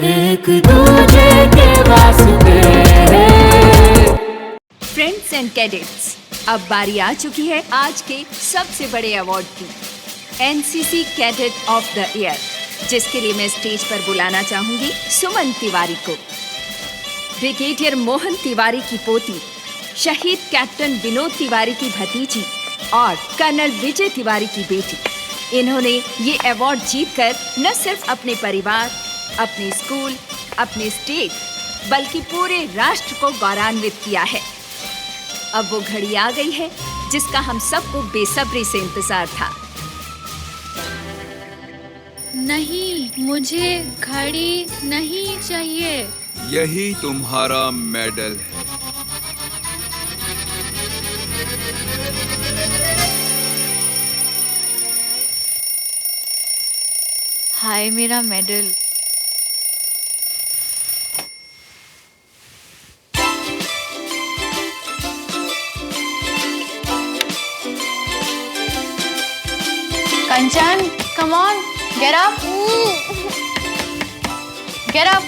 एक दूजे के वास्ते। फ्रेंड्स एंड कैडेट्स, अब बारी आ चुकी है आज के सबसे बड़े अवार्ड की, NCC cadet of the year, जिसके लिए मैं स्टेज पर बुलाना चाहूंगी सुमन तिवारी को। ब्रिगेडियर मोहन तिवारी की पोती, शहीद कैप्टन विनोद तिवारी की भतीजी और कर्नल विजय तिवारी की बेटी। इन्होंने ये अवार्ड जीतकर न सिर्फ अपने परिवार, अपने स्कूल, अपने स्टेट, बल्कि पूरे राष्ट्र को गौरवान्वित किया है। अब वो घड़ी आ गई है जिसका हम सबको बेसब्री से इंतजार था। नहीं, मुझे घड़ी नहीं चाहिए। यही तुम्हारा मेडल है। हाय मेरा medal. Kanchan, come on, get up. Get up.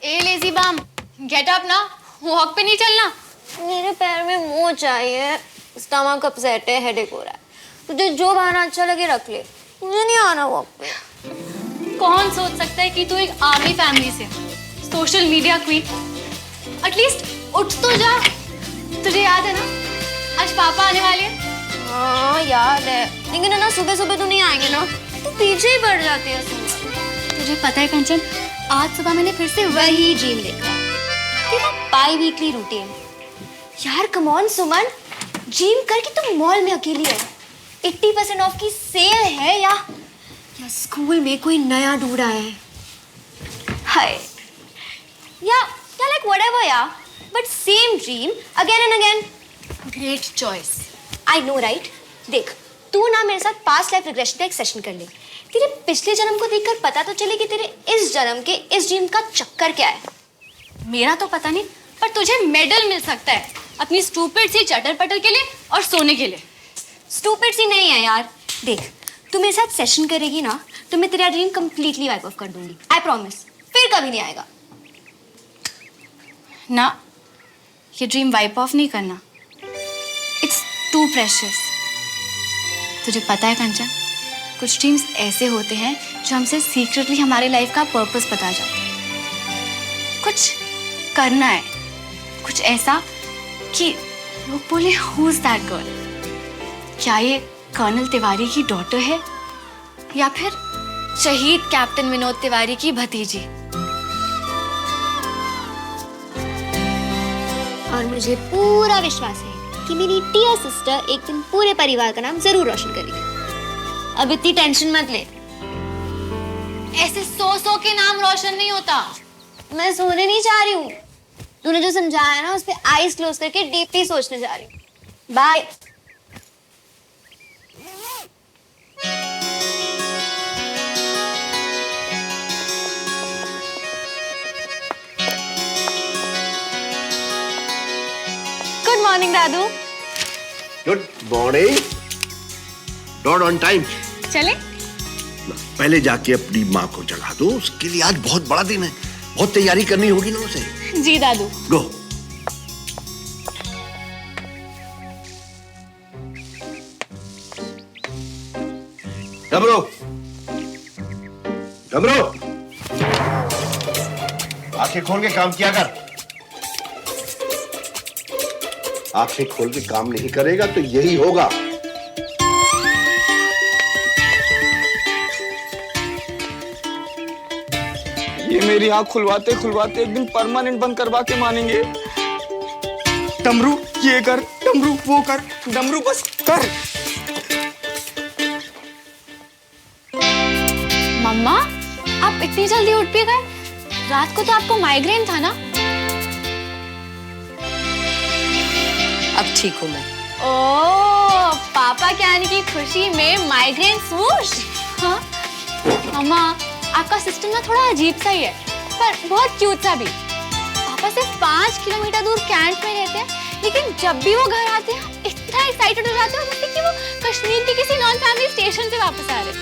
A lazy bomb, get up ना, वॉक पे नहीं चलना। मेरे पैर में मोच आई है, स्टमक अपसेट है, हेडेक हो रहा है। तुझे जो बहाना अच्छा लगे रख ले, मुझे नहीं आना वॉक पे। कौन सोच सकता है कि तू एक आर्मी फैमिली से, सोशल मीडिया क्वीन। एटलीस्ट उठ तो जा। तुझे याद है ना आज पापा आने वाले हैं? हाँ याद है, लेकिन है ना सुबह सुबह तो नहीं आएंगे ना, तो पीछे ही पड़ जाती है। तुझे पता है कंचन, आज सुबह मैंने फिर से वही ड्रीम देखा, तेरा बाई वीकली रूटीन। यार कम ऑन सुमन, ड्रीम करके तुम मॉल में अकेली है, 80% ऑफ की सेल है, या स्कूल में कोई नया ढूंढा है। हाय या लाइक व्हाटएवर या, but same dream again and again. Great choice. I know right. देख तू ना मेरे साथ पास्ट लाइफ रिग्रेशन का एक सेशन कर ले, तेरे पिछले जन्म को देखकर पता तो चले कि तेरे इस जन्म के इस ड्रीम का चक्कर क्या है। मेरा तो पता नहीं, पर तुझे मेडल मिल सकता है अपनी स्टूपिड सी चटर पटर के लिए और सोने के लिए। स्टूपिड सी नहीं है यार। देख तू मेरे साथ सेशन करेगी ना, तो मैं तेरा ड्रीम कंप्लीटली वाइप ऑफ कर दूंगी, आई प्रॉमिस। फिर कभी नहीं आएगा ना, ये ड्रीम वाइप ऑफ नहीं करना। It's too precious. तुझे पता है कंचन, कुछ ड्रीम्स ऐसे होते हैं जो हमसे सीक्रेटली हमारे लाइफ का पर्पस बता जाते हैं। कुछ करना है, कुछ ऐसा कि लोग बोले हु इज दैट गर्ल। क्या ये कर्नल तिवारी की डॉटर है या फिर शहीद कैप्टन विनोद तिवारी की भतीजी? और मुझे पूरा विश्वास है कि मेरी डियर सिस्टर एक दिन पूरे परिवार का नाम जरूर रोशन करेगी। अब इतनी टेंशन मत ले। ऐसे सौ के नाम रोशन नहीं होता। मैं सोने नहीं चाह रही हूँ, तूने जो समझाया ना उस पे आईज क्लोज करके डीपली सोचने जा रही हूँ। बाय। गुड मॉर्निंग दादू। Good morning. Not on time. चले? पहले जाके अपनी माँ को जगा दो, उसके लिए आज बहुत बड़ा दिन है, बहुत तैयारी करनी होगी ना उसे। जी दादू। गो। डमरू, डमरू, आंखें खोल के काम किया कर। आंखें खोल के काम नहीं करेगा तो यही होगा। ये मेरी आँख खुलवाते खुलवाते एक दिन परमानेंट बंद करवा के मानेंगे। डमरू ये कर, डमरू वो कर, डमरू बस कर। मम्मा, आप इतनी जल्दी उठ भी गए? रात को तो आपको माइग्रेन था ना? अब ठीक हूँ मैं। ओह, पापा के आने की खुशी में माइग्रेन स्वूश। हाँ मामा, आपका सिस्टम ना थोड़ा अजीब सा ही है, पर बहुत क्यूट सा भी। पापा सिर्फ 5 किलोमीटर दूर कैंट में रहते हैं, लेकिन जब भी वो घर आते हैं इतना एक्साइटेड हो जाते हैं जैसे कि वो कश्मीर के किसी नॉन फैमिली स्टेशन से वापस आ रहे।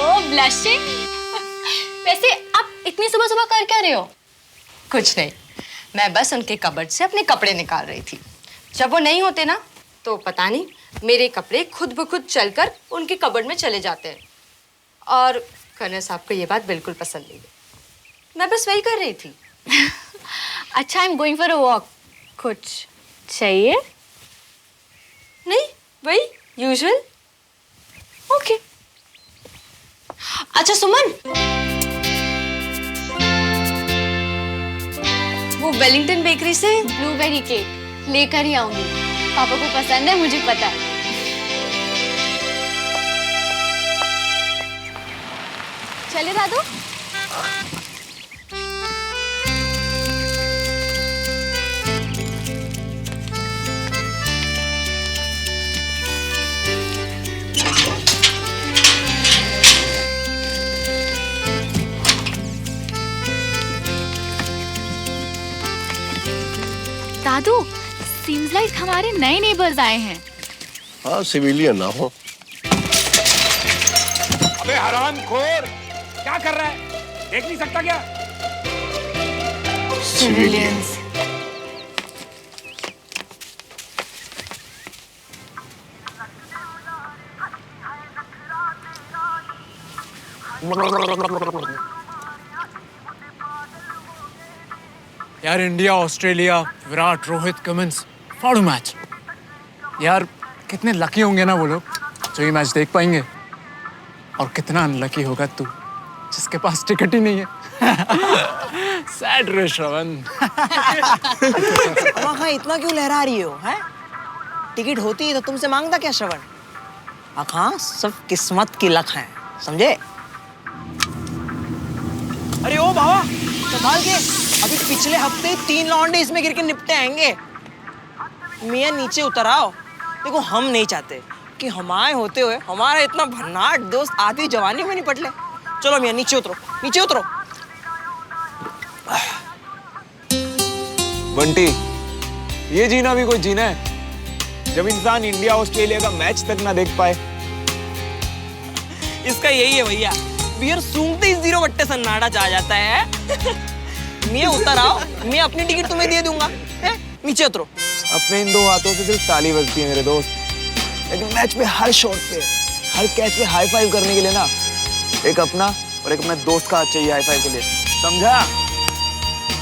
ओह ब्लशिंग। वैसे आप इतनी सुबह सुबह कर क्या रहे हो? कुछ नहीं, मैं बस उनके कबर्ड से अपने कपड़े निकाल रही थी। जब वो नहीं होते ना तो पता नहीं मेरे कपड़े खुद ब खुद चलकर उनके कबर्ड में चले जाते हैं। और कर्नल साहब को ये बात बिल्कुल पसंद नहीं है। मैं बस वही कर रही थी। अच्छा, I am going for a walk. कुछ चाहिए? नहीं, वही यूजुअल। ओके। अच्छा सुमन, वो वेलिंगटन बेकरी से ब्लूबेरी केक लेकर ही आऊंगी। पापा को पसंद है, मुझे पता है। चले दादू। दादू, सीम्स लाइक हमारे नए नेबर्स आए हैं। हाँ, सिविलियन ना हो। अबे हरामखोर, क्या कर रहा है? देख नहीं सकता क्या? सिविलियंस। यार India Australia, Virat, Rohit, Cummins, फाड़ू मैच। यार कितने लकी होंगे ना वो लोग जो ये मैच देख पाएंगे, और कितना अनलकी होगा तू जिसके पास टिकट ही नहीं है। सैड रे श्रवण। हाँ, इतना क्यों लहरा रही हो? हैं? टिकट होती तो तुमसे मांगता क्या श्रवण? हाँ, सब किस्मत की लक है, समझे? अरे ओ बाबा, संभाल के। अभी पिछले हफ्ते 3 लौंडे इसमें गिर के निपटे आएंगे। मियाँ नीचे उतर आओ। देखो, हम नहीं चाहते कि हमारे होते हुए हमारा इतना भन्नाट दोस्त आधी जवानी में निपट ले। चलो मियाँ, नीचे उतरो, नीचे उतरो। बंटी, ये जीना भी कोई जीना है जब इंसान इंडिया ऑस्ट्रेलिया का मैच तक ना देख पाए। इसका यही है भैया, बियर सूंघते ही 0 बट्टे सन्नाटा चाह जाता है। मियाँ उतर आओ, मैं अपनी टिकट तुम्हें दे दूंगा। नीचे उतरो। अपने इन 2 हाथों से सिर्फ ताली बजती है मेरे दोस्त, लेकिन मैच में हर शॉट पे, हर कैच पे हाई फाइव करने के लिए ना एक अपना और एक अपने दोस्त का हाथ चाहिए हाई फाइव के लिए, समझा?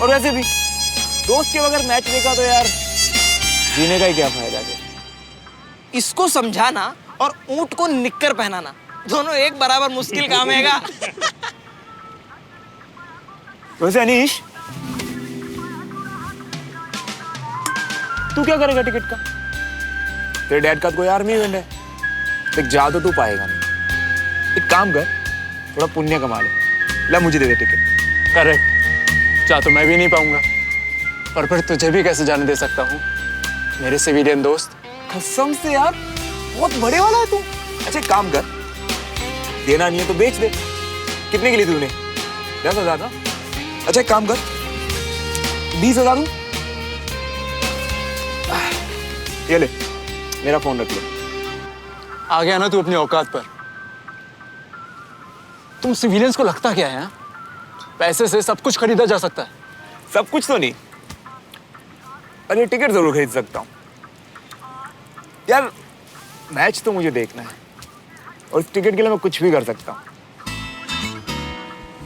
और वैसे भी दोस्त के बगैर मैच देखा तो यार जीने का ही क्या फायदा है? इसको समझाना और ऊंट को निक्कर पहनाना दोनों एक बराबर मुश्किल काम हैगा। वैसे अनीश, तू क्या करेगा टिकट का? तेरे डैड का तो कोई आर्मी इवेंट है, देख जा तो तू पाएगा नहीं। एक काम कर, थोड़ा पुण्य कमा ले, ला मुझे दे दे टिकट। करेक्ट, जा तो मैं भी नहीं पाऊंगा, पर फिर तुझे भी कैसे जाने दे सकता हूँ मेरे सिविलियन दोस्त। कसम से यार, बहुत बड़े वाला है तू। अच्छा एक काम कर, देना नहीं है तो बेच दे। कितने के लिए तूने? 10,000 ना? अच्छा एक काम कर, 20,000 दूं? ये ले, मेरा फोन रख ले। आ गया ना तू अपनी औकात पर। तुम सिविलियंस को लगता क्या है? पैसे से सब कुछ खरीदा जा सकता है। सब कुछ तो नहीं, पर ये टिकट जरूर खरीद सकता हूँ। यार मैच तो मुझे देखना है, और इस टिकट के लिए मैं कुछ भी कर सकता हूँ।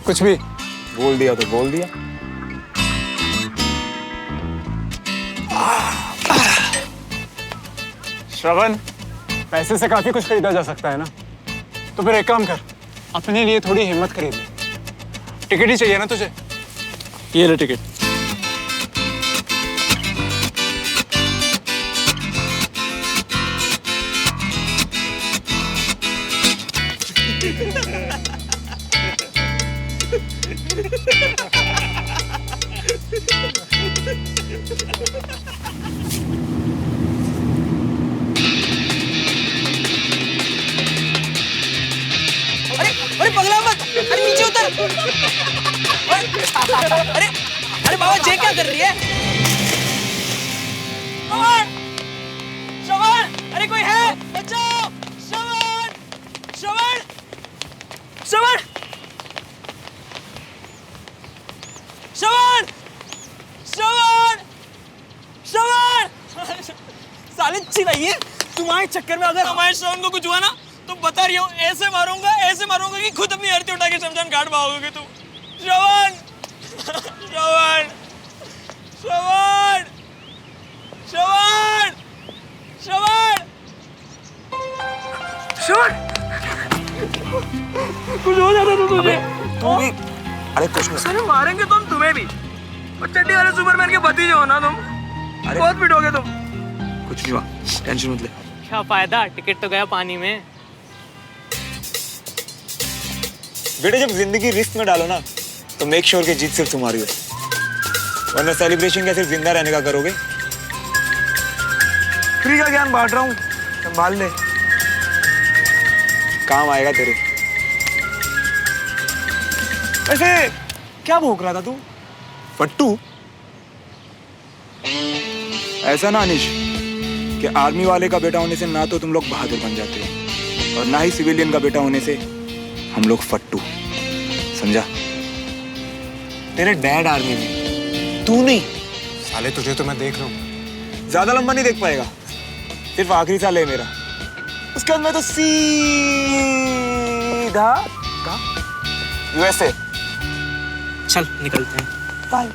कुछ भी बोल दिया तो बोल दिया। श्रवण, पैसे से काफी कुछ खरीदा जा सकता है ना, तो फिर एक काम कर, अपने लिए थोड़ी हिम्मत खरीद ले। टिकट ही चाहिए ना तुझे? ये ले टिकट। अरे पगला मत, अरे नीचे उतर। अरे अरे बाबा जे क्या कर रही है? श्रवण, श्रवण, अरे कोई है? बचाओ, श्रवण, श्रवण, श्रवण, श्रवण, श्रवण, श्रवण। साले चिल्लाइए, तुम्हारे चक्कर में अगर हमारे श्रवण को कुछ हुआ ना तो बता रही हूँ ऐसे मारूंगा कि खुद अपनी आरती उठा के शमशान घाट भागोगे तुम। श्रवण, श्रवण, श्रवण, श्रवण, श्रवण, श्रवण, कुछ हो जाता तो तुझे। तू भी, अरे कुछ नहीं। अरे मारेंगे तो हम तुम्हें भी। और चड्डी वाले सुपरमैन के भतीजे हो ना तुम। बहुत पिटोगे तुम। कुछ नहीं हुआ, टेंशन मत ले। क्या फायदा, टिकट तो गया पानी में। बेटे जब जिंदगी रिस्क में डालो ना तो मेक श्योर कि जीत सिर्फ तुम्हारी हो, वरना सेलिब्रेशन क्या सिर्फ जिंदा रहने का करोगे। फ्री का ज्ञान बांट रहा हूँ, संभाल ले, काम आएगा तेरे। ऐसे क्या भौंक रहा था तू? फट्टू? ऐसा ना अनिश कि आर्मी वाले का बेटा होने से ना तो तुम लोग बहादुर बन जाते हो और ना ही सिविलियन का बेटा होने से हम लोग फट्टू, समझा? तेरे डैड आर्मी में, तू नहीं। साले तुझे तो मैं देख रहा हूँ। ज्यादा लंबा नहीं देख पाएगा, सिर्फ आखिरी साल है मेरा, उसके बाद मैं तो सीधा यूएसए। चल निकलते हैं। बाय।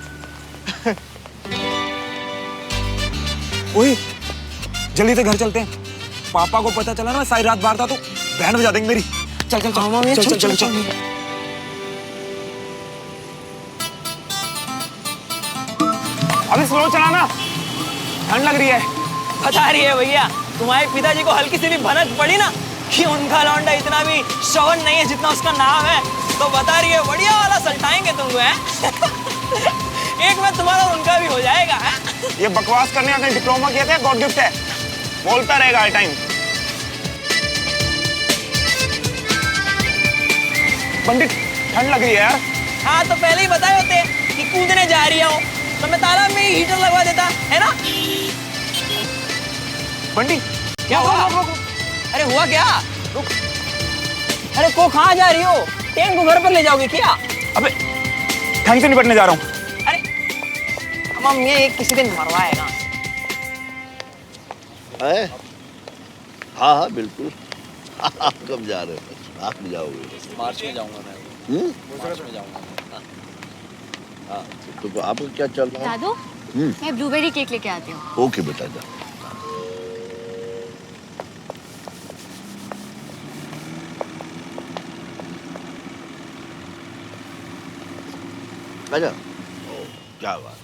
ओए जल्दी से घर चलते हैं, पापा को पता चला ना मैं सारी रात बाहर था तो बैंड बजा देंगे मेरी। चल चल चल चल चल चल। अभी स्लो चलाना, ठंड लग रही है। बता रही है भैया, तुम्हारे पिताजी को हल्की सी भी भनक पड़ी ना कि उनका लौंडा इतना भी श्रवण नहीं है जितना उसका नाम है, तो बता रही है बढ़िया वाला सल्टाएंगे तुमको है। एक में तुम्हारा उनका भी हो जाएगा है? ये बकवास करने का डिप्लोमा किया था, गॉड गिफ्ट है, बोलता रहेगा हर टाइम। पंडित ठंड लग रही है यार। हाँ तो पहले ही बताए होते कि कूदने जा रही हो तो मैं तालाब में ही हीटर लगवा देता है ना। बंटी क्या हुआ? अरे हुआ क्या? रुक। अरे को कहाँ जा रही हो? ट्रेन को घर पर ले जाओगे क्या? अबे ठंड से निपटने जा रहा हूँ। अरे मम्मी एक किसी दिन मरवाएगा। हाँ हाँ बिल्कुल। आप कब जा रहे हो? आप जाओगे? मार्च में जाऊंगा मैं। मार्च में जाऊंगा। हाँ तो आपको क्या चल रहा है? दादू मैं ब्लूबेरी केक लेके आती हूँ। ओके बेटा जा। आजा। क्या बात।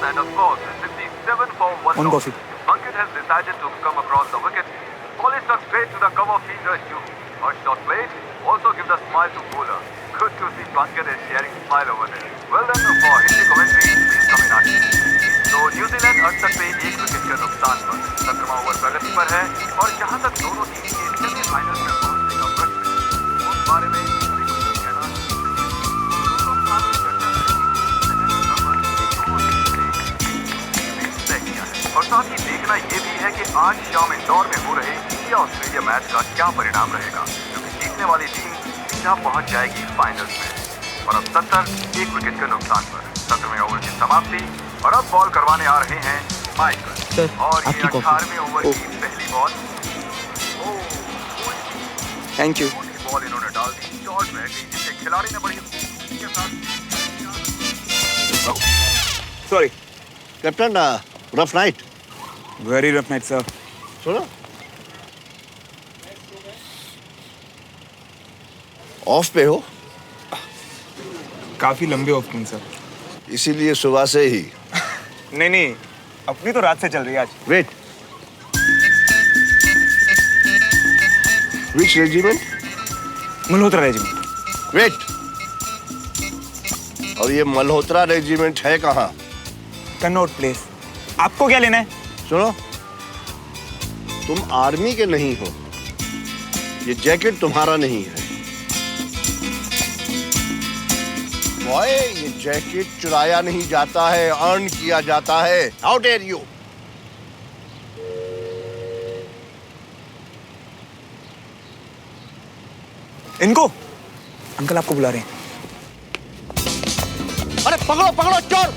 And of course, with the 7-for-1 One coffee. Ankit has decided to come across the wicket. Ball is struck straight to the cover fielder Hugh. First shot played, also give the smile to bowler. Good to see Ankit is sharing smile over there. Well done for Hindi commentary, please come in Ankit. तो New Zealand 68 पे 1 wicket के नुकसान पर 17वां over प्रगति पर है और जहां तक दोनों टीम के सेमीफाइनल में पहुंचने का प्रश्न है उस बारे में किसी को कुछ कहना और साथ ही देखना ये भी है कि आज शाम इंदौर में हो रहे इंडिया ऑस्ट्रेलिया मैच का क्या परिणाम रहेगा, क्योंकि जीतने वाली टीम सीधा पहुंच जाएगी फाइनल्स में। और अब 70 1 विकेट के नुकसान पर 17वें ओवर की समाप्ति और अब बॉल करवाने आ रहे हैं माइकल और ये 18वें ओवर की पहली बॉल। Thank you. बॉल इन्होंने डाल दी, शॉट बह गई जिससे खिलाड़ी ने बड़ी के साथ। Sorry captain, rough night. Very rough night sir. सुनो, ऑफ पे हो? काफी लंबे ऑफ किंग सर। इसीलिए सुबह से ही? नहीं, अपनी तो रात से चल रही है आज। वेट, विच रेजिमेंट? मल्होत्रा रेजिमेंट। वेट, और ये मल्होत्रा रेजिमेंट है कहाँ? Connaught place. आपको क्या लेना है? सुनो, तुम आर्मी के नहीं हो, ये जैकेट तुम्हारा नहीं है। बॉय, ये जैकेट चुराया नहीं जाता है, अर्न किया जाता है। How dare you? इनको अंकल आपको बुला रहे हैं। अरे पकड़ो पकड़ो चोर!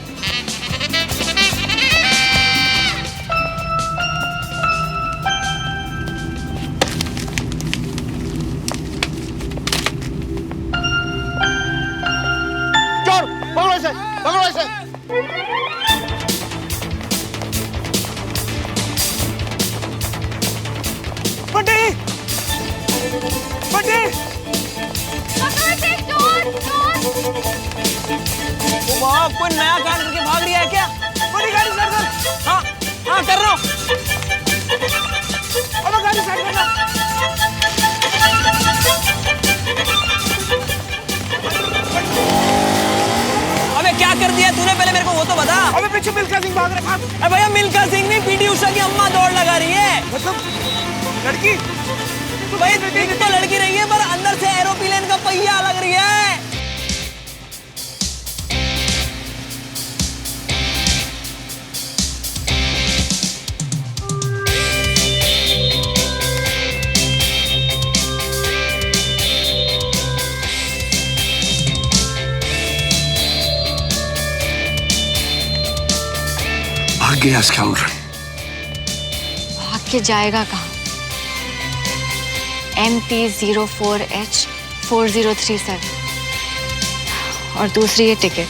चोर पकड़ो इसे, पकड़ो इसे! बंटी! बंटी! वाह, कोई नया कांड करके भाग रही है क्या? बड़ी गाड़ी स्टार्ट कर। हाँ हाँ कर रहा हूँ। अब गाड़ी स्टार्ट करना। अबे क्या कर दिया तूने, पहले मेरे को वो तो बता। अबे पीछे मिल्खा सिंह भाग रहा है। अरे भैया मिल्खा सिंह नहीं, पीटी उषा की अम्मा दौड़ लगा रही है। मतलब लड़की? तो भाई दिख तो लड़की रही है पर अंदर से एरोप्लेन का पहिया लग रही है। भाग गया स्काउंडर। भाग के जाएगा कहाँ? MP04H4037 और दूसरी ये टिकट।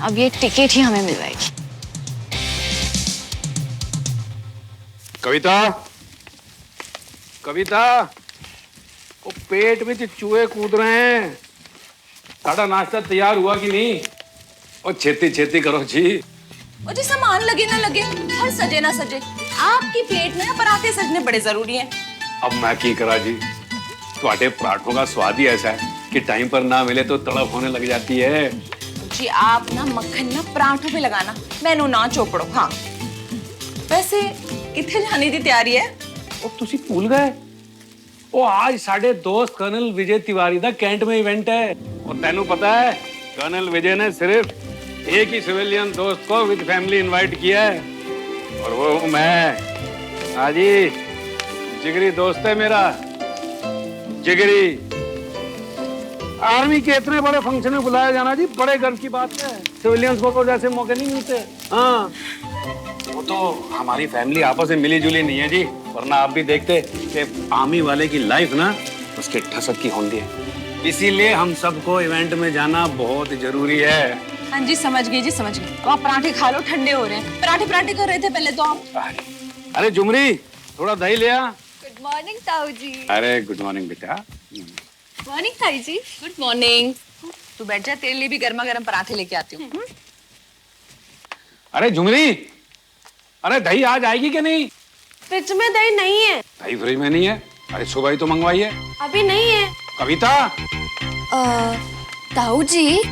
अब ये टिकट ही हमें मिलवाएगी। कविता, कविता, वो पेट में चूहे कूद रहे हैं। सारा नाश्ता तैयार हुआ कि नहीं? और छेती छेती करो जी। और जी सामान लगे ना लगे, हर सजे ना सजे, आपकी प्लेट में पराठे सजने बड़े जरूरी हैं। अब मैं की करा जी, तुम्हारे पराठों का स्वाद ही ऐसा है कि टाइम पर ना मिले तो तड़प होने लग जाती है। जी आप ना मक्खन ना पराठों पे लगाना, मैनू ना चोपड़ो। हाँ वैसे कितने जाने की तैयारी है? ओ तुसी भूल गए, ओ आज साढ़े दोस्त कर्नल विजय तिवारी दा कैंट में इवेंट है। और तेनू पता है कर्नल विजय ने सिर्फ एक ही सिविलियन दोस्त को विद फैमिली इनवाइट किया है, और वो मैं। हाँ जी, जिगरी दोस्त है मेरा, जिगरी। आर्मी के इतने बड़े फंक्शन में बुलाया जाना जी बड़े गर्व की बात है। सिविलियंस को जैसे मौके नहीं मिलते। हाँ, वो तो हमारी फैमिली आपस में मिली जुली नहीं है जी, वरना आप भी देखते कि आर्मी वाले की लाइफ ना उसके ठसक की होती है। इसीलिए हम सबको इवेंट में जाना बहुत जरूरी है। हाँ जी समझ गई जी, समझ गई। अब आप पराठे खा लो, ठंडे हो रहे हैं। पराठे पराठे कर रहे थे पहले तो आप। अरे जुमरी, थोड़ा दही ले आ। गुड मॉर्निंग ताऊ जी। अरे गुड मॉर्निंग बेटा। मॉर्निंग ताई जी। Good morning. तू बैठ जा, तेरे लिए भी गर्मा गर्म पराठे लेके आती हूँ। अरे जुमरी, अरे दही आज आएगी कि नहीं? फ्रिज में दही नहीं है। दही फ्रिज में नहीं है? अरे सुबह ही तो मंगवाई है। अभी नहीं है। कविता, ताऊ जी,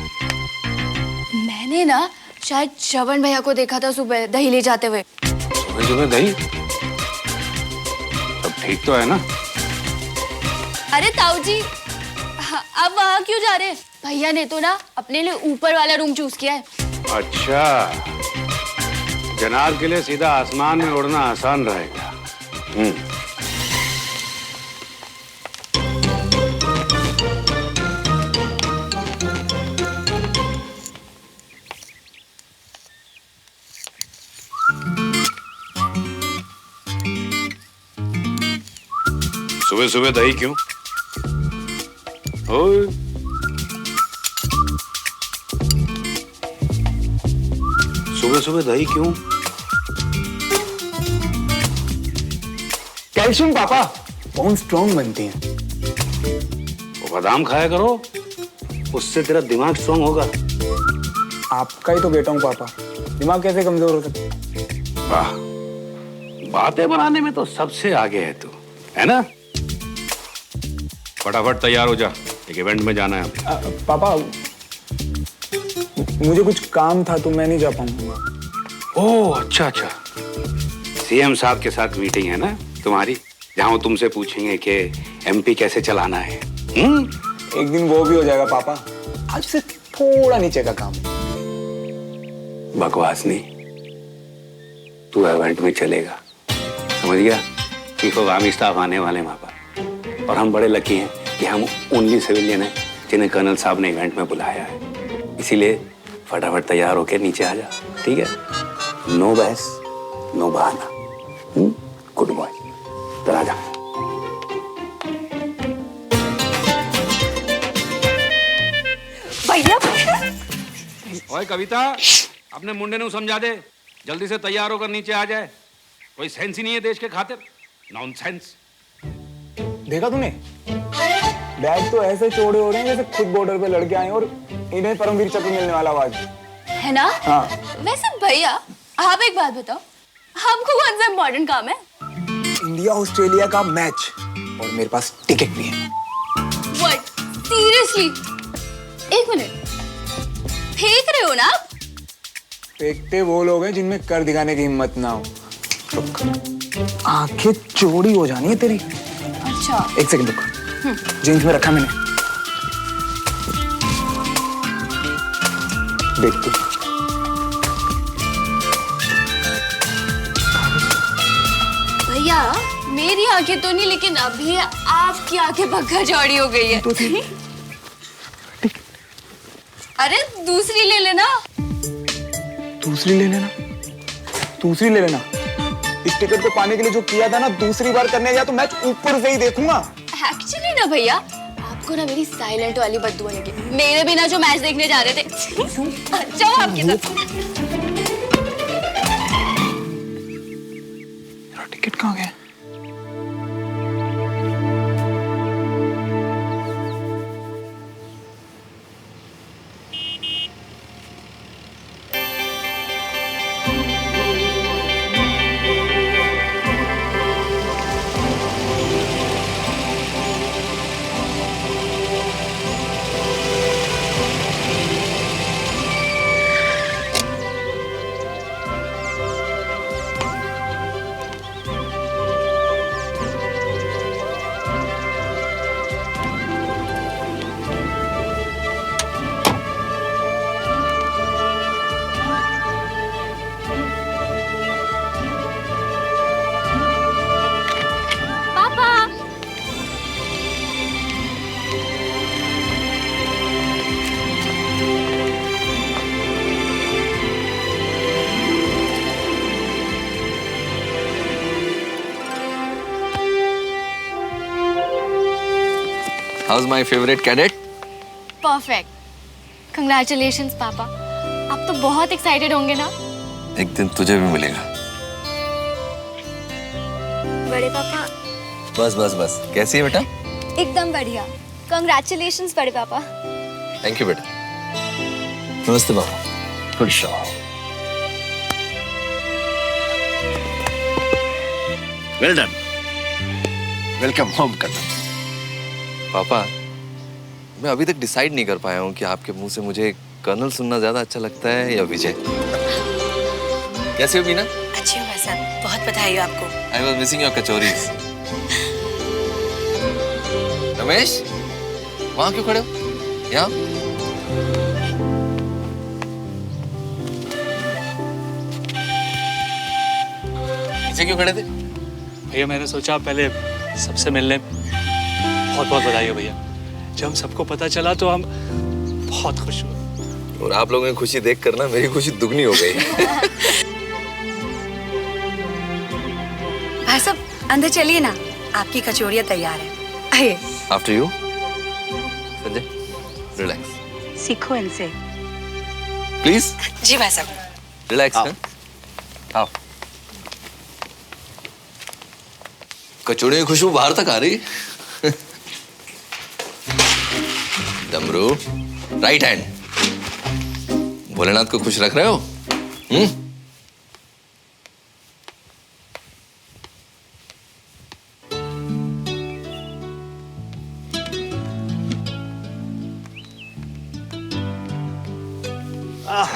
मैंने ना शायद श्रवण भैया को देखा था सुबह दही ले जाते हुए। सुबह सुबह दही? सब ठीक तो है ना? अरे ताऊ जी, अब वहाँ क्यों जा रहे हैं? भैया ने तो ना अपने लिए ऊपर वाला रूम चूज किया है। अच्छा, जनाब के लिए सीधा आसमान में उड़ना आसान रहेगा। सुबह सुबह दही क्यों? ओए, सुबह सुबह दही क्यों? कैल्शियम पापा, बोन स्ट्रॉन्ग बनती हैं। वो बादाम खाया करो, उससे तेरा दिमाग स्ट्रॉन्ग होगा। आपका ही तो बेटा हूँ पापा, दिमाग कैसे कमजोर हो सकता है? वाह, बातें बनाने में तो सबसे आगे है तू, है ना? फटाफट तैयार हो जा, एक इवेंट में जाना है अभी। पापा, मुझे कुछ काम था तो मैं नहीं जा पाऊंगा। ओह अच्छा अच्छा, सीएम साहब के साथ मीटिंग है ना तुम्हारी, जहाँ वो तुमसे पूछेंगे कि एमपी कैसे चलाना है। एक दिन वो भी हो जाएगा पापा, आज से थोड़ा नीचे का काम। बकवास नहीं, तू इवेंट में चलेगा, समझ गया? चीफ ऑफ आर्मी स्टाफ आने वाले वहां पर, और हम बड़े लकी हैं कि हम ओनली सिविलियन हैं जिन्हें कर्नल साहब ने इवेंट में बुलाया है। इसीलिए फटाफट तैयार होकर नीचे आ जा, ठीक है? नो बहस, नो बहाना। गुड बॉय, चला जा। भैया ओए कविता, अपने मुंडे ने समझा दे, जल्दी से तैयार होकर नीचे आ जाए। कोई सेंस ही नहीं है देश के खातिर, नॉनसेंस। देखा तूने? बैग तो ऐसे चौड़े हो रहे हैं जैसे खुद बॉर्डर पे लड़के आए और इन्हें परमवीर चक्र मिलने वाला आज है ना? हाँ। वैसे भैया आप एक बात बताओ, हमको कौन सा इम्पोर्टेंट काम है? इंडिया ऑस्ट्रेलिया का मैच, और मेरे पास टिकट भी है। व्हाट? सीरियसली? एक मिनट, फेंक रहे हो ना आप? फेंकते वो लोग हैं जिनमें कर दिखाने की हिम्मत ना हो। आंखें चौड़ी हो जानी है तेरी। अच्छा, एक सेकंड रुक, जीन्स में रखा मैंने, देख तू। भैया मेरी आंखें तो नहीं, लेकिन अभी आपकी आंखें पक्का चौड़ी हो गई है। अरे दूसरी ले लेना। दूसरी ले लेना? दूसरी ले लेना? इस टिकट को पाने के लिए जो किया था ना, दूसरी बार करने गया तो मैच ऊपर से ही देखूंगा। एक्चुअली ना भैया, आपको ना मेरी साइलेंट वाली बददुआ लगी, मेरे बिना जो मैच देखने जा रहे थे। जाओ आपके साथ। टिकट कहाँ गया? How's my favorite cadet? Perfect, congratulations पापा। आप तो बहुत एक्साइटेड होंगे ना? एक दिन तुझे भी मिलेगा। बड़े पापा। बस बस बस, कैसी है बेटा? एकदम बढ़िया, कंग्रेचुलेशंस बड़े पापा। थैंक यू बेटा। नमस्ते बाबा। Good shot. Well done, welcome home कदम। पापा, मैं अभी तक डिसाइड नहीं कर पाया हूँ कि आपके मुंह से मुझे कर्नल सुनना ज्यादा अच्छा लगता है या विजय। कैसे हो मीना? अच्छी हूँ भाई साहब, बहुत बधाई हो आपको। I was missing your kachoris. Ramesh, वहाँ क्यों खड़े हो? यहाँ? पीछे क्यों खड़े थे? भैया मैंने सोचा पहले सबसे मिलने। बहुत बहुत बधाई हो भैया। जब हम सबको पता चला तो हम बहुत खुश हुए। और आप लोगों की खुशी देख कर ना मेरी खुशी दुगनी हो गई। भाई साहब अंदर चलिए ना, आपकी कचौरियाँ तैयार है। आइए। After you, Sanjay, relax. सीखो इनसे। Please. जी भाई साहब। Relax, हाँ? आओ। कचौड़ी की खुशबू बाहर तक आ रही। डमरू, राइट हैंड। भोलेनाथ को खुश रख रहे हो?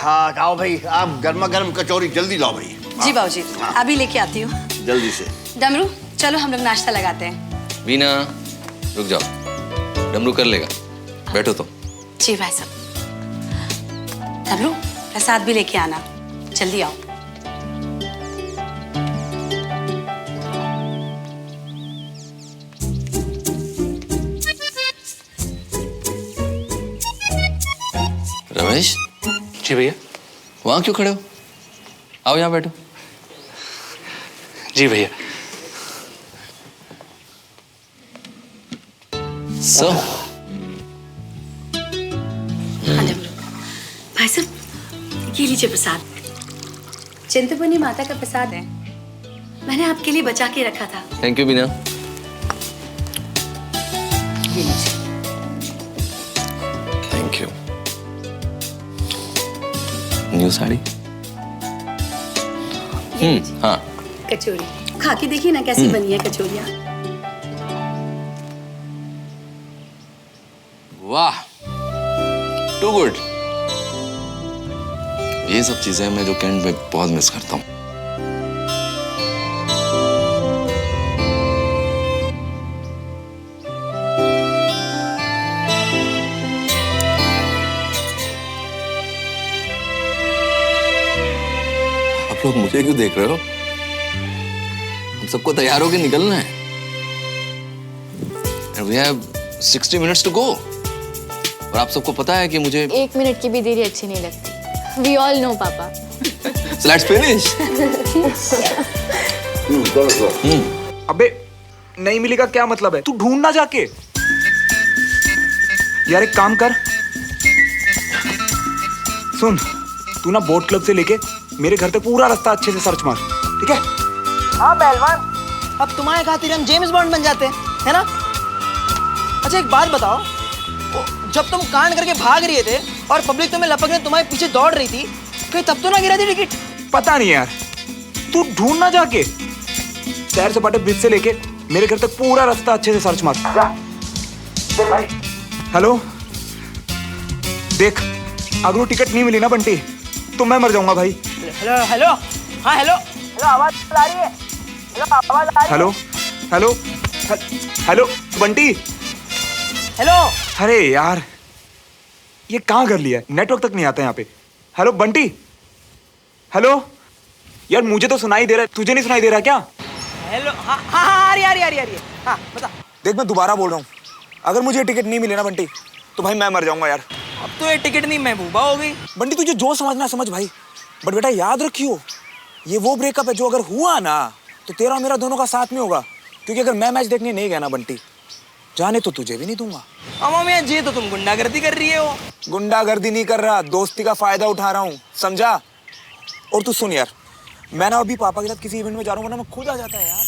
हाँ आओ भाई, आप गर्मा गर्म कचौरी जल्दी लाओ भाई। जी बाबूजी, अभी लेके आती हूँ। जल्दी से। डमरू, चलो हम लोग नाश्ता लगाते हैं। वीना, रुक जाओ, डमरू कर लेगा, बैठो तो। जी भाई साहब। डमरू, प्रसाद भी लेके आना, जल्दी आओ। रमेश। जी भैया। वहां क्यों खड़े हो? आओ यहाँ बैठो। जी भैया। हाँ डमरू, भाई साहब ये लीजिए प्रसाद। चिंतपूर्णी माता का प्रसाद है, मैंने आपके लिए बचा के रखा था। थैंक यू बीना। ये लीजिए। Thank you. न्यू साड़ी? हाँ। कचौरी खा के देखिए ना कैसी बनी है कचौरियाँ। वाह, टू गुड। ये सब चीजें मैं जो कैंट में बहुत मिस करता हूँ। आप लोग मुझे क्यों देख रहे हो? हम सबको तैयार होके निकलना है। And we have 60 minutes to go. और आप सबको पता है कि मुझे 1 मिनट की भी देरी अच्छी नहीं लगती। We all know, पापा। So let's finish. अबे नहीं मिलेगा क्या मतलब है? तू ढूंढना जाके। यार एक काम कर, सुन, तू ना बोट क्लब से लेके मेरे घर तक पूरा रास्ता अच्छे से सर्च मार, ठीक है? हाँ पहलवान, अब तुम्हारे खातिर हम जेम्स बॉन्ड बन जाते हैं, है ना? अच्छा एक बात बताओ, जब तुम कांड करके भाग रहे थे और पब्लिक तुम्हें लपकने तुम्हारे पीछे दौड़ रही थी, कहीं तब तो ना गिरा थी टिकट? पता नहीं यार, तू ढूंढना जाके। सैर सपाटे ब्रिज से लेके मेरे घर तक पूरा रास्ता अच्छे से सर्च मार। हेलो, देख, अगर वो टिकट नहीं मिली ना बंटी, तो मैं मर जाऊंगा भाई। हेलो हेलो, हाँ हेलो हेलो, आवाज आ रही है? हेलो आवाज आ रही है? Hello hello hello Bunty. Hello. अरे यार, ये कहाँ कर लिया? नेटवर्क तक नहीं आता यहाँ पे। हेलो बंटी, हेलो यार, मुझे तो सुनाई दे रहा है, तुझे नहीं सुनाई दे रहा क्या? हेलो, हाँ हाँ हाँ, आ रही है, हाँ बता। देख मैं दोबारा बोल रहा हूँ, अगर मुझे टिकट नहीं मिले ना बंटी, तो भाई मैं मर जाऊंगा यार। अब तो ये टिकट नहीं महबूबा हो गई। बंटी तुझे जो समझना समझ भाई, बट बेटा याद रखियो, ये वो ब्रेकअप है जो अगर हुआ ना तो तेरा और मेरा दोनों का साथ में होगा। क्योंकि अगर मैं मैच देखने नहीं गया ना बंटी, जाने तो तुझे भी नहीं दूंगा। अम्मा मैं जी तो तुम गुंडागर्दी कर रही हो। गुंडागर्दी नहीं कर रहा, दोस्ती का फायदा उठा रहा हूँ, समझा? और तू सुन यार, मैं ना अभी पापा के साथ किसी इवेंट में जा रहा हूँ, वरना मैं खुद आ जाता है यार।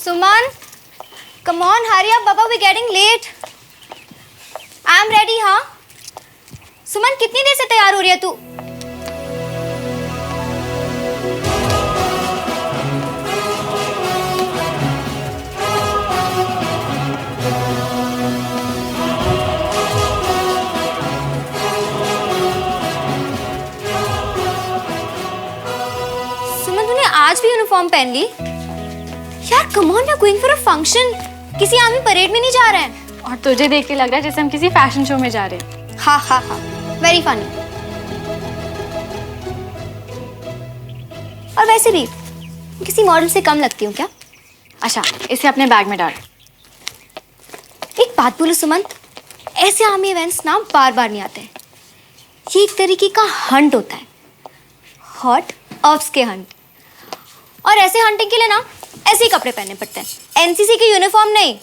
Suman, come on, hurry up, Baba, we're getting late. I'm ready, huh? सुमन कितनी देर से तैयार हो रही है तू? सुमन तूने आज भी यूनिफॉर्म पहन ली? यार come on, we are going for a function. किसी आर्मी परेड में नहीं जा रहे हैं। और तुझे देख के लग रहा है जैसे हम किसी फैशन शो में जा रहे हैं। हाँ हाँ हाँ, वेरी फनी। और वैसे भी किसी मॉडल से कम लगती हूँ क्या? अच्छा, इसे अपने बैग में डाल। एक बात बोलो सुमन, ऐसे आर्मी इवेंट्स ना बार बार नहीं आते हैं। ये एक तरीके का हंट होता है, हॉट ऑप्स के हंट। और ऐसे हंटिंग के लिए ना ऐसे ही कपड़े पहनने पड़ते हैं, एनसीसी की यूनिफॉर्म नहीं।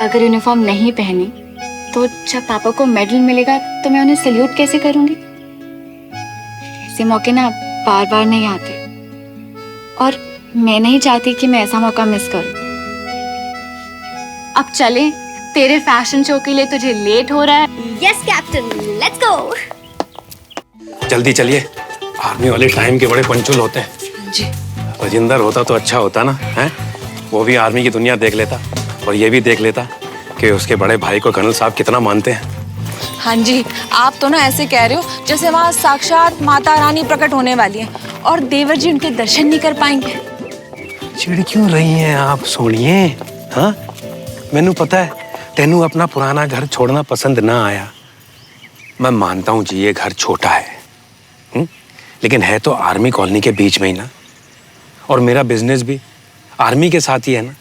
अगर यूनिफॉर्म नहीं पहनी तो जब पापा को मेडल मिलेगा तो मैं उन्हें सल्यूट कैसे करूंगी? ऐसे मौके ना बार बार नहीं आते और मैं नहीं चाहती कि मैं ऐसा मौका मिस करूं। अब चलें, तेरे फैशन शो के लिए तुझे लेट हो रहा है। Yes captain, let's go. जल्दी चलिए, आर्मी वाले टाइम के बड़े पंचुल होते हैं। जी। राजिंदर होता तो अच्छा होता ना, हैं? वो भी आर्मी की दुनिया देख लेता और ये भी देख लेता कि उसके बड़े भाई को कर्नल साहब कितना मानते हैं। हाँ जी, आप तो ना ऐसे कह रहे हो जैसे वहाँ साक्षात माता रानी प्रकट होने वाली है और देवर जी उनके दर्शन नहीं कर पाएंगे। चिढ़ क्यों रही हैं आप सोनिए? हाँ, मैनू पता है तेनू अपना पुराना घर छोड़ना पसंद ना आया। मैं मानता हूँ जी ये घर छोटा है, लेकिन है तो आर्मी कॉलोनी के बीच में ही ना, और मेरा बिजनेस भी आर्मी के साथ ही है ना।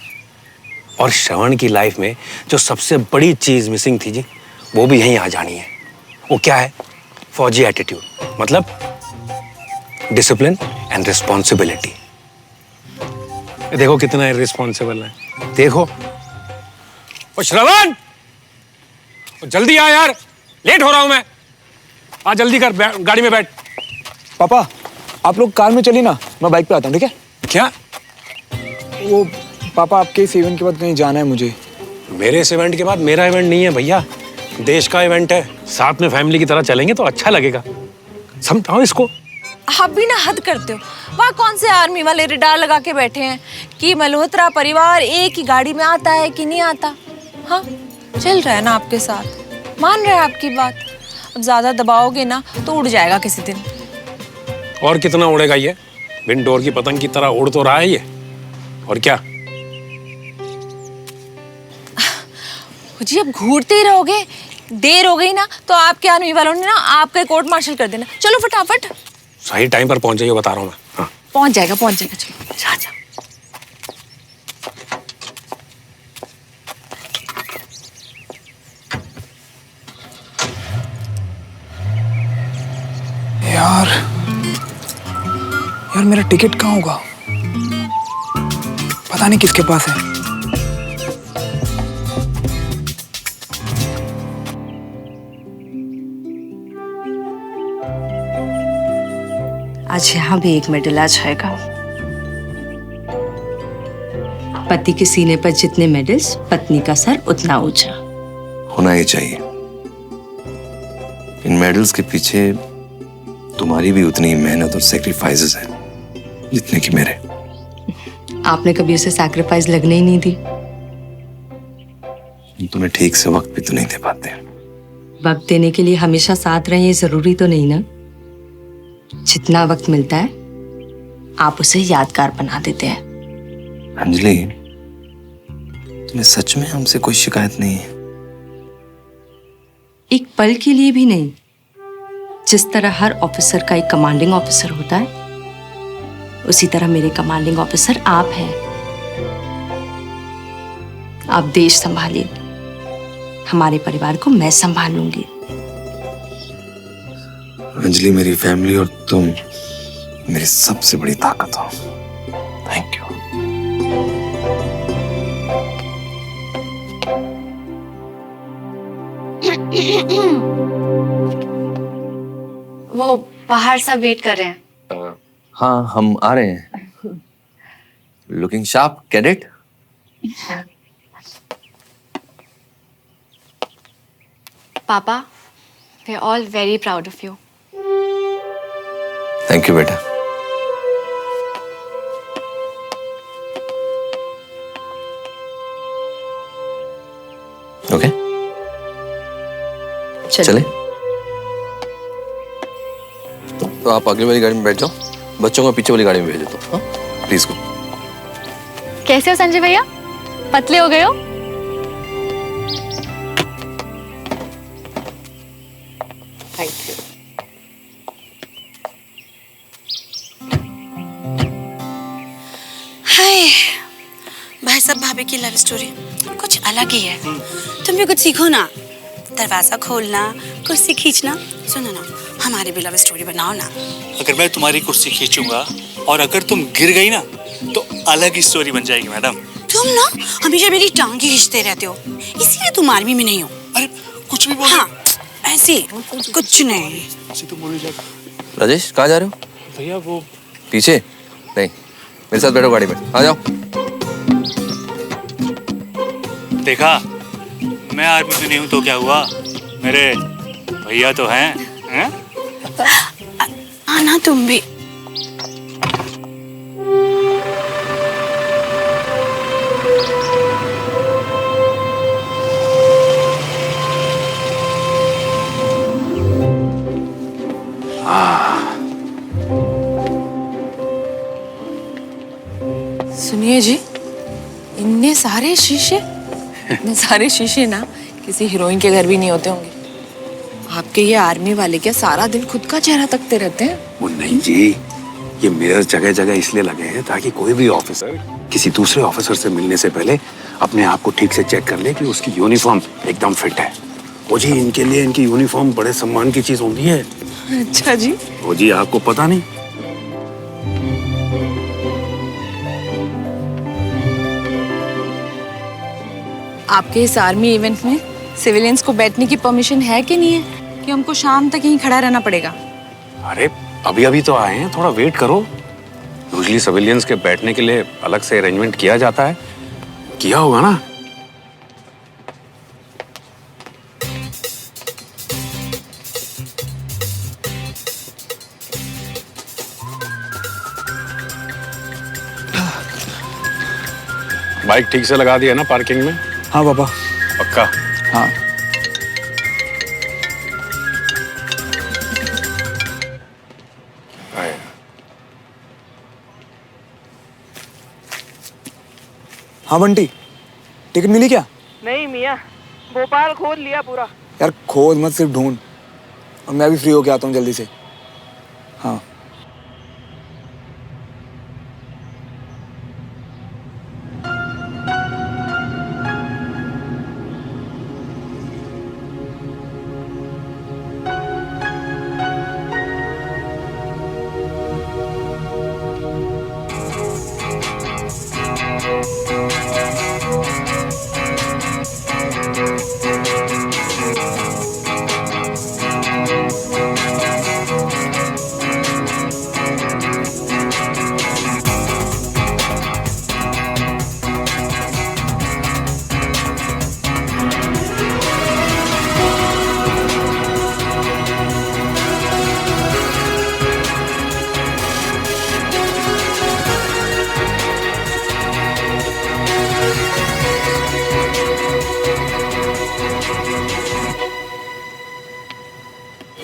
और श्रवण की लाइफ में जो सबसे बड़ी चीज मिसिंग थी जी, वो भी यहीं आ जानी है। वो क्या है? फौजी एटीट्यूड, मतलब डिसिप्लिन एंड रिस्पॉन्सिबिलिटी। देखो कितना इररिस्पॉन्सिबल है, देखो। ओ श्रवण, जल्दी आ यार, लेट हो रहा हूं मैं। आ जल्दी कर, गाड़ी में बैठ। पापा आप लोग कार में चलिए ना, मैं बाइक पे आता हूँ, ठीक है? क्या? वो पापा आपके इस इवेंट के बाद कहीं जाना है मुझे। मेरे इस इवेंट के बाद? मेरा इवेंट नहीं है भैया, देश का इवेंट है। साथ में फैमिली की तरह चलेंगे तो अच्छा लगेगा, समझाओ इसको। आप भी ना हद करते हो। वहाँ कौन से आर्मी वाले रिडार लगा के बैठे हैं कि मल्होत्रा परिवार एक ही गाड़ी में आता है कि नहीं आता? हाँ, चल रहा है ना आपके साथ, मान रहा है आपकी बात। अब ज्यादा दबाओगे ना तो उड़ जाएगा किसी दिन। और कितना उड़ेगा ये? विंडोर की पतंग की तरह उड़ तो रहा है ये, और क्या? जी अब घूरते ही रहोगे, देर हो गई ना तो आपके आर्मी वालों ने ना आपका कोर्ट मार्शल कर देना। चलो फटाफट। सही टाइम पर पहुंच जाइए, बता रहा हूँ मैं। हाँ। पहुंच जाएगा चलो जा जा। यार मेरा टिकट कहाँ होगा? पता नहीं किसके पास है। आज यहाँ भी एक मेडल आ जाएगा। पति के सीने पर जितने मेडल्स, पत्नी का सर उतना ऊंचा होना ही चाहिए। इन मेडल्स के पीछे तुम्हारी भी उतनी ही मेहनत और सैक्रिफाइसेस है जितने कि मेरे। आपने कभी उसे सैक्रिफाइस लगने ही नहीं दी। तुम्हें ठीक से वक्त भी तो नहीं दे पाते। वक्त देने के लिए हमेशा साथ रहें ये जरूरी तो नहीं ना। जितना वक्त मिलता है आप उसे यादगार बना देते हैं। अंजलि, तुम्हें सच में हमसे कोई शिकायत नहीं है? एक पल के लिए भी नहीं। जिस तरह हर ऑफिसर का एक कमांडिंग ऑफिसर होता है, उसी तरह मेरे कमांडिंग ऑफिसर आप हैं। आप देश संभालिए, हमारे परिवार को मैं संभाल लूंगी। अंजलि, मेरी फैमिली और तुम मेरी सबसे बड़ी ताकत हो। Thank you. वो बाहर सब वेट कर रहे हैं। हाँ, हम आ रहे हैं। Looking sharp cadet. पापा, we are all very proud of you. Thank you बेटा। ओके चले। तो आप अगली वाली गाड़ी में बैठ जाओ, बच्चों को पीछे वाली गाड़ी में भेज दो। Please go. कैसे हो संजय भैया, पतले हो गए हो? Thank you. हाय भाई साहब, भाभी की लव स्टोरी कुछ अलग ही है। तुम भी कुछ सीखो ना, दरवाजा खोलना, कुर्सी खींचना। सुनो ना, हमारी भी लव स्टोरी बनाओ ना। अगर मैं तुम्हारी कुर्सी खींचूंगा और अगर तुम गिर गई ना तो अलग ही स्टोरी बन जाएगी मैडम। तुम ना हमेशा मेरी टांग खींचते रहते हो, इसीलिए तुम आर्मी में नहीं हो। अरे कुछ भी बोलो। हाँ, ऐसे कुछ नहीं। राजेश कहाँ जा रहे हो? भैया वो पीछे नहीं, मेरे साथ बैठो गाड़ी में, आ जाओ। देखा, मैं आर्मी में नहीं हूँ तो क्या हुआ, मेरे भैया तो हैं। आना तुम भी। सुनिए जी, इतने सारे शीशे, इतने सारे शीशे ना किसी हीरोइन के घर भी नहीं होते होंगे। आपके ये आर्मी वाले क्या सारा दिन खुद का चेहरा तकते रहते हैं? वो नहीं जी, ये मिरर जगह जगह इसलिए लगे हैं ताकि कोई भी ऑफिसर किसी दूसरे ऑफिसर से मिलने से पहले अपने आप को ठीक से चेक कर ले कि उसकी यूनिफॉर्म एकदम फिट है। वो जी, इनके लिए इनकी यूनिफॉर्म बड़े सम्मान की चीज होती है। अच्छा जी। वो जी, आपको पता नहीं? आपके इस आर्मी इवेंट में सिविलियंस को बैठने की परमिशन है कि नहीं है, कि हमको शाम तक यहीं खड़ा रहना पड़ेगा? अरे अभी अभी तो आए हैं, थोड़ा वेट करो। यूजुअली सिविलियंस के बैठने के लिए अलग से अरेंजमेंट किया जाता है, किया होगा ना? बाइक ठीक से लगा दिया ना पार्किंग में? हाँ पापा। पक्का? हाँ। हाँ बंटी, टिकट मिली क्या? नहीं मियाँ, भोपाल खोद लिया पूरा। यार खोद मत, सिर्फ ढूंढ। और मैं भी फ्री होके आता हूँ जल्दी से। हाँ।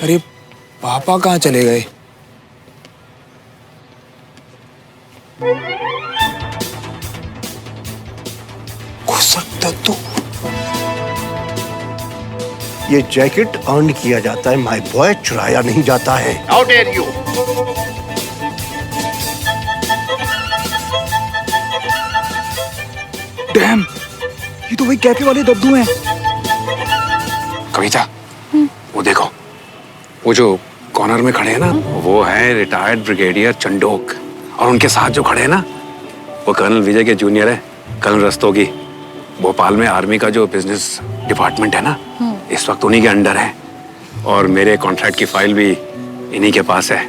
अरे पापा कहाँ चले गए? घुसकता तू। ये जैकेट अर्न किया जाता है माय बॉय, चुराया नहीं जाता है। How dare you. डैम, ये तो वही कैफे वाले दद्दू हैं। कविता, वो देखो, वो जो कॉर्नर में खड़े हैं ना, वो है रिटायर्ड ब्रिगेडियर चंडोक। और उनके साथ जो खड़े हैं ना, वो कर्नल विजय के जूनियर है, कर्नल रस्तोगी। भोपाल में आर्मी का जो बिजनेस डिपार्टमेंट है ना, इस वक्त उन्हीं के अंडर है। और मेरे कॉन्ट्रैक्ट की फाइल भी इन्हीं के पास है।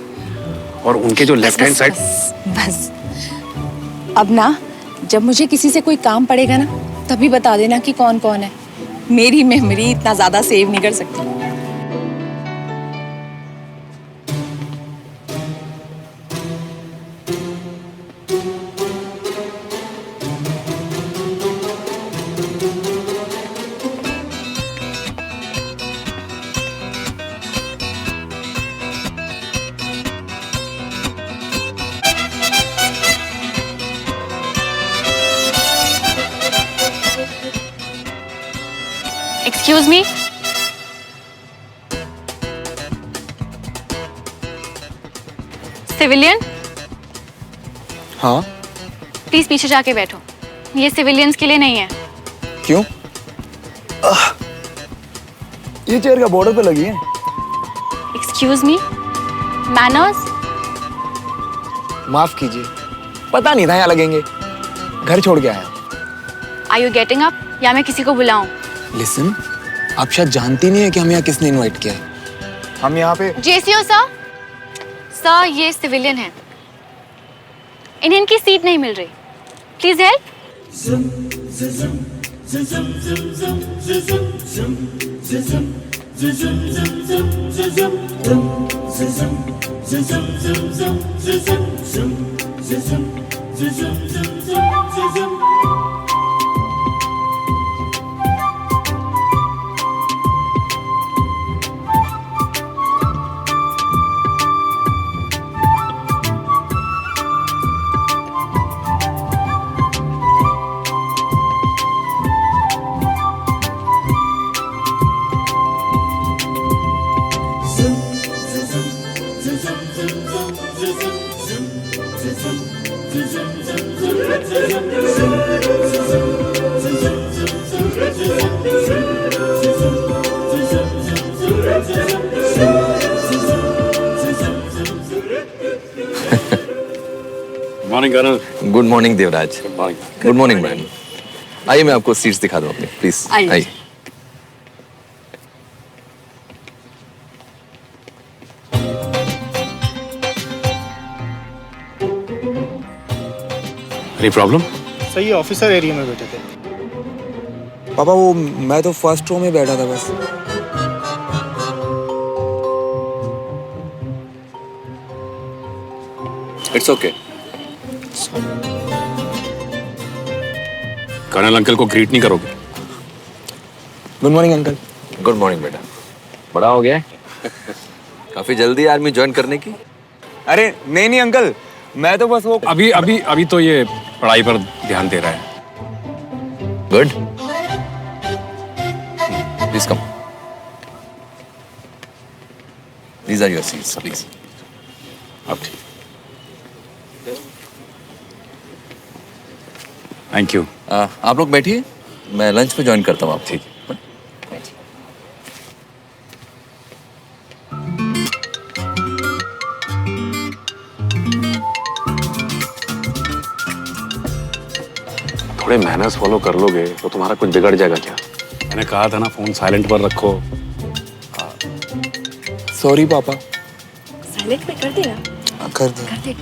और उनके जो लेफ्ट हैंड साइड। बस अब ना, जब मुझे किसी से कोई काम पड़ेगा ना, तभी बता देना कि कौन कौन है। मेरी मेमोरी इतना ज्यादा सेव नहीं कर सकती। एक्सक्यूज मी, सिविलियन, हाँ प्लीज पीछे जाके बैठो। ये सिविलियंस के लिए नहीं है। क्यों? ये चेयर का बॉर्डर पे लगी है। Excuse me, manners. माफ कीजिए, पता नहीं था यहाँ लगेंगे, घर छोड़ के आया। आर यू गेटिंग अप या मैं किसी को बुलाऊं? लिसन, आप शायद जानती नहीं है कि हम यहाँ किसने इनवाइट किया है। हम यहाँ पे जेसीओ सर। सर, ये सिविलियन है, इन्हें इनकी सीट नहीं मिल रही। Please help. Morning colonel. Good morning Devraj. Good morning ma'am. आइए मैं आपको सीट्स दिखा दूं अपनी, प्लीज आइए। Any problem? सही ऑफिसर एरिया में बैठे थे। पापा वो मैं तो फर्स्ट रो में बैठा था बस। It's okay. कर्नल अंकल को ग्रीट नहीं करोगे? Good morning uncle. Good morning बेटा। बड़ा हो गया है? काफी जल्दी आर्मी ज्वाइन करने की? अरे नहीं नहीं अंकल, मैं तो बस वो अभी तो ये पढ़ाई पर ध्यान दे रहा है। Good. Please come. These are your seats please. अब ठीक। Thank you. आप लोग बैठिए, मैं लंच पे ज्वाइन करता हूँ आप। ठीक है। थोड़े मैनर्स फॉलो कर लोगे तो तुम्हारा कुछ बिगड़ जाएगा क्या? मैंने कहा था ना फोन साइलेंट पर रखो। सॉरी पापा। साइलेंट में कर देना। कर दे। कर दे।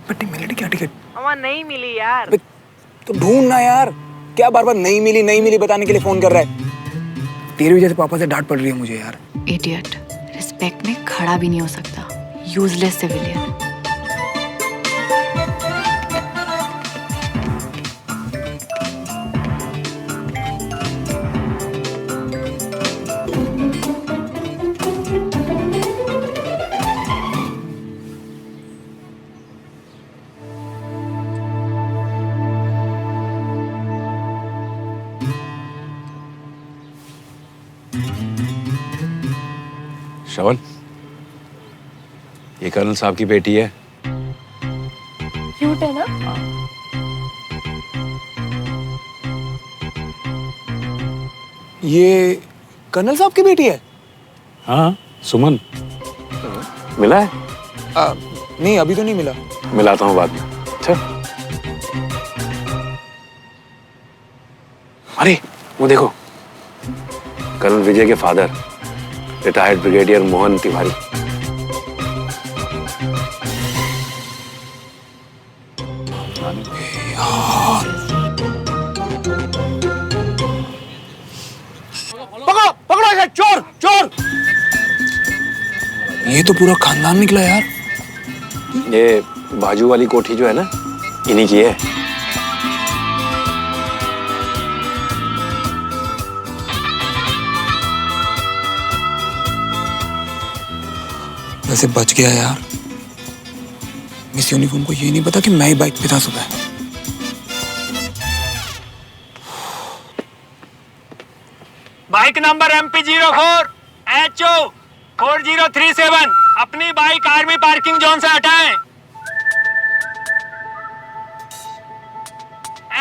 बट्टी मिली क्या टिकट? अम्मा नहीं मिली यार। तो ढूंढ ना यार, क्या बार बार नहीं मिली बताने के लिए फोन कर रहा है? तेरी वजह से पापा से डांट पड़ रही है मुझे यार। इडियट, रिस्पेक्ट में खड़ा भी नहीं हो सकता। Useless civilian. श्रवण, ये कर्नल साहब की बेटी है। क्यूट है ना? ये कर्नल साहब की बेटी है? हाँ, सुमन। मिला है? नहीं अभी तो नहीं मिला। मिलाता हूँ बाद में। अच्छा। अरे वो देखो, कर्नल विजय के father retired brigadier Mohan Tiwari. पकड़ो पकड़ो इसे, चोर चोर। ये तो पूरा खानदान निकला यार। ये बाजू वाली कोठी जो है ना, इन्हीं की है। वैसे बच गया यार। मिस यूनिफॉर्म को ये नहीं पता कि मैं ही बाइक पे था सुबह। बाइक नंबर MP04 HO 4037 अपनी बाइक आर्मी पार्किंग जोन से हटाएं।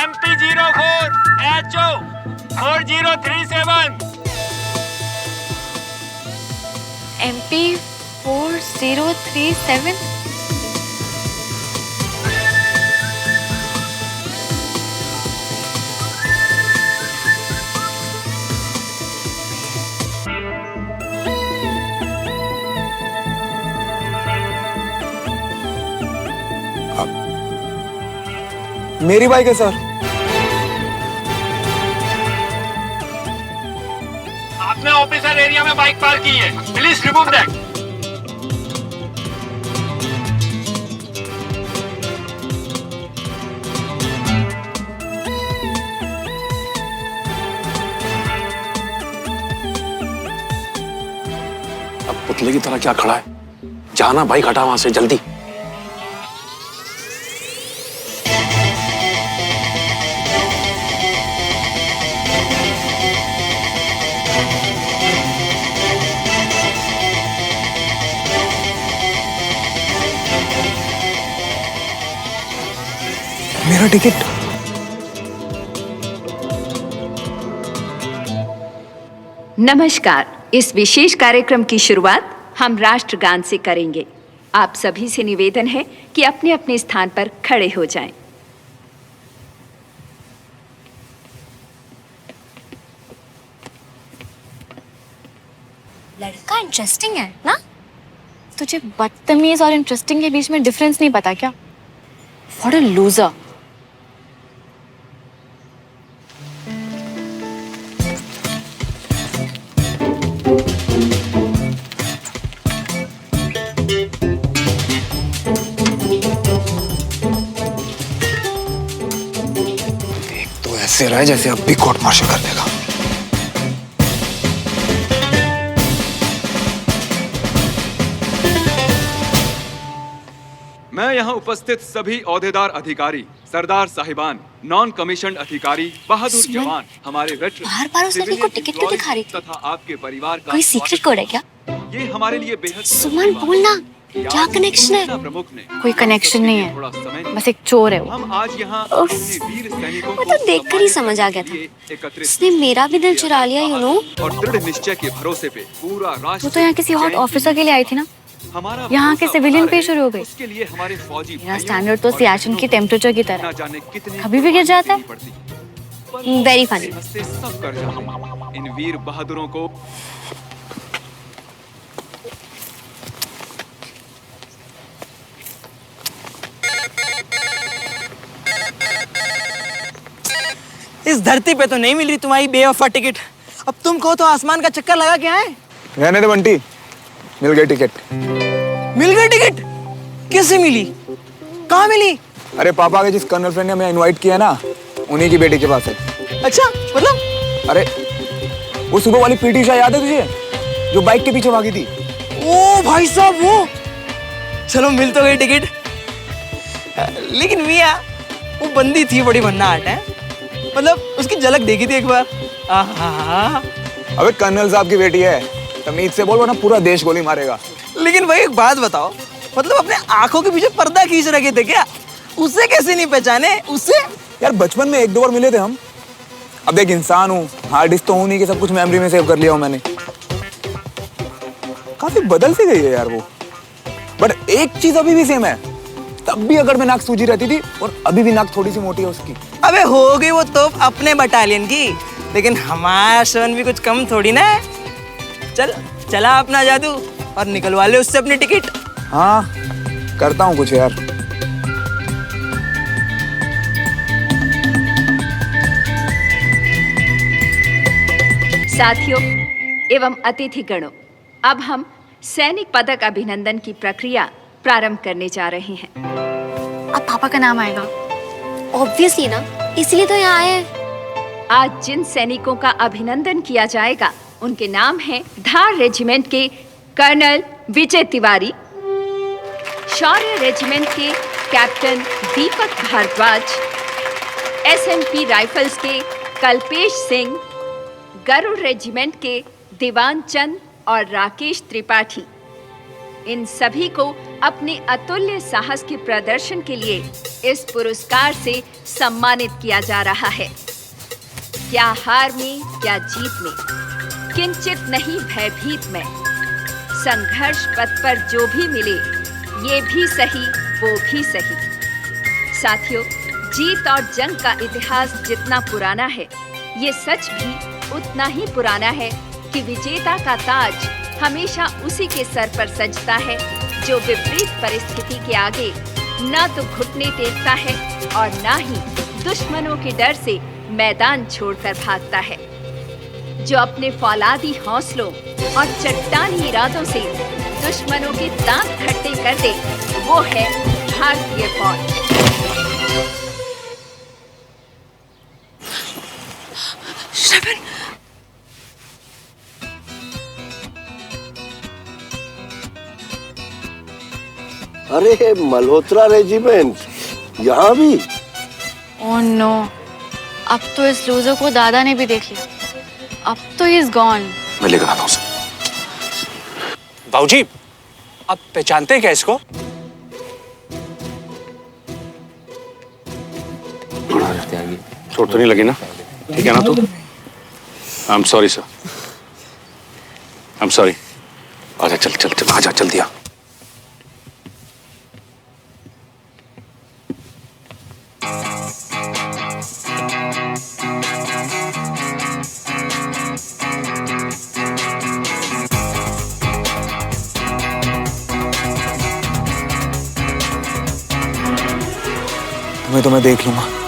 MP04 HO 4037 MP4037। मेरी बाइक है सर। आपने ऑफिसर एरिया में बाइक पार्क की है, प्लीज रिमूव दैट। अब पुतले की तरह क्या खड़ा है? जाना बाइक हटा वहां से जल्दी। मेरा टिकट। नमस्कार। इस विशेष कार्यक्रम की शुरुआत हम राष्ट्रगान से करेंगे। आप सभी से निवेदन है कि अपने अपने स्थान पर खड़े हो जाएं। लड़का इंटरेस्टिंग है ना? तुझे बदतमीज और इंटरेस्टिंग के बीच में डिफरेंस नहीं पता क्या? What a loser। तो ऐसे रहे जैसे अब भी कोर्ट मार्शल कर देगा। मैं यहाँ उपस्थित सभी ओहदेदार अधिकारी, सरदार साहिबान, नॉन कमीशन अधिकारी, बहादुर जवान, हमारे वेटरन, बार-बार उस लड़की को टिकट क्यों दिखा रही थी? तथा आपके परिवार का कोई सीक्रेट कोड है क्या? ये हमारे लिए बेहद सुमन बोलना, क्या कनेक्शन है? प्रमुख ने कोई कनेक्शन नहीं है, बस एक चोर है वो। हम आज यहाँ उफ, अपने वीर सैनिकों मैं तो देखकर ही समझ आ गया था। उसने मेरा भी दिल चुरा लिया, यू नो। और दृढ़ निश्चय के भरोसे पे पूरा राष्ट्र। वो तो यहाँ किसी हॉट ऑफिसर के लिए आई थी ना, यहाँ के सिविलियन पे शुरू हो गई। उसके लिए हमारे फौजी मेरा स्टैंडर्ड तो सियाचिन की टेम्परेचर की तरह कभी भी गिर जाता है। Very funny. सब कर जाते इन वीर बहादुरों को। इस धरती पे तो नहीं मिल रही तुम्हारी बेवफा टिकट। अब तुम कहो तो आसमान का चक्कर लगा के आए। रहने दे बंटी, मिल गई टिकट। मिल गई टिकट? कैसे मिली? कहाँ मिली? अरे पापा के जिस कर्नल फ्रेंड ने हमें इनवाइट किया ना, उन्हीं की बेटी के पास है। अच्छा, मतलब? अरे वो सुबह वाली पीटी शाह याद है तुझे, जो बाइक के पीछे भागी थी? ओ भाई साहब, वो। चलो मिल तो गई टिकट। लेकिन मियां, वो बंदी थी बड़ी भन्नाट है। मतलब उसकी झलक देखी थी एक बार। अबे कर्नल साहब की बेटी है, तमीज से बोल वरना पूरा देश गोली मारेगा। लेकिन भाई एक बात बताओ, मतलब अपने आंखों के पीछे पर्दा खींच रखे थे क्या? उससे कैसे नहीं पहचाने? उससे यार बचपन में एक दो बार मिले थे हम। अब देख इंसान हूँ, हार्ड डिस्क तो हूँ नहीं कि सब कुछ मेमोरी में सेव कर लिया हूँ मैंने। काफी बदल सी गई है यार वो, बट एक चीज अभी भी सेम है। तब भी अगर मैं नाक सूजी रहती थी और अभी भी नाक थोड़ी सी मोटी है उसकी। अबे हो गई वो तो अपने बटालियन की, लेकिन हमारा शवन भी कुछ कम थोड़ी ना है। चल चला अपना जादू और निकलवा ले उससे अपनी टिकट। हाँ करता हूँ कुछ यार। साथियों एवं अतिथिगणों, अब हम सैनिक पदक अभिनंदन की प्रक्रिया प्रारंभ करने जा रहे हैं। अब पापा का नाम आएगा ऑब्वियसली ना, इसलिए तो यहाँ आए हैं। आज जिन सैनिकों का अभिनंदन किया जाएगा उनके नाम हैं धार रेजिमेंट के कर्नल विजय तिवारी, शौर्य रेजिमेंट के कैप्टन दीपक भारद्वाज, एसएमपी राइफल्स के कल्पेश सिंह, गरुड़ रेजिमेंट के दीवान चंद और राकेश त्रिपाठी। इन सभी को अपने अतुल्य साहस के प्रदर्शन के लिए इस पुरस्कार से सम्मानित किया जा रहा है। क्या हार में क्या जीत में, किंचित नहीं भयभीत में, संघर्ष पथ पर जो भी मिले ये भी सही वो भी सही। साथियों, जीत और जंग का इतिहास जितना पुराना है, ये सच भी उतना ही पुराना है कि विजेता का ताज हमेशा उसी के सर पर सजता है जो विपरीत परिस्थिति के आगे न तो घुटने टेकता है और न ही दुश्मनों के डर से मैदान छोड़कर भागता है, जो अपने फौलादी हौसलों और चट्टानी इरादों से दुश्मनों के दांत खट्टे कर दे, वो है भारतीय फौज। श्रवण, अरे मल्होत्रा रेजिमेंट यहाँ भी? ओह नो, अब तो इस लूजर को दादा ने भी देख लिया। अब तो ही इज गॉन। मैं लेकर आता हूँ उसे। बाबूजी, आप पहचानते हैं क्या इसको? चोट तो नहीं लगी ना? ठीक है ना तू? I am sorry sir. I am sorry. आजा, चल चल चल, आजा जल्दी आ। तो मैं देख लूंगा।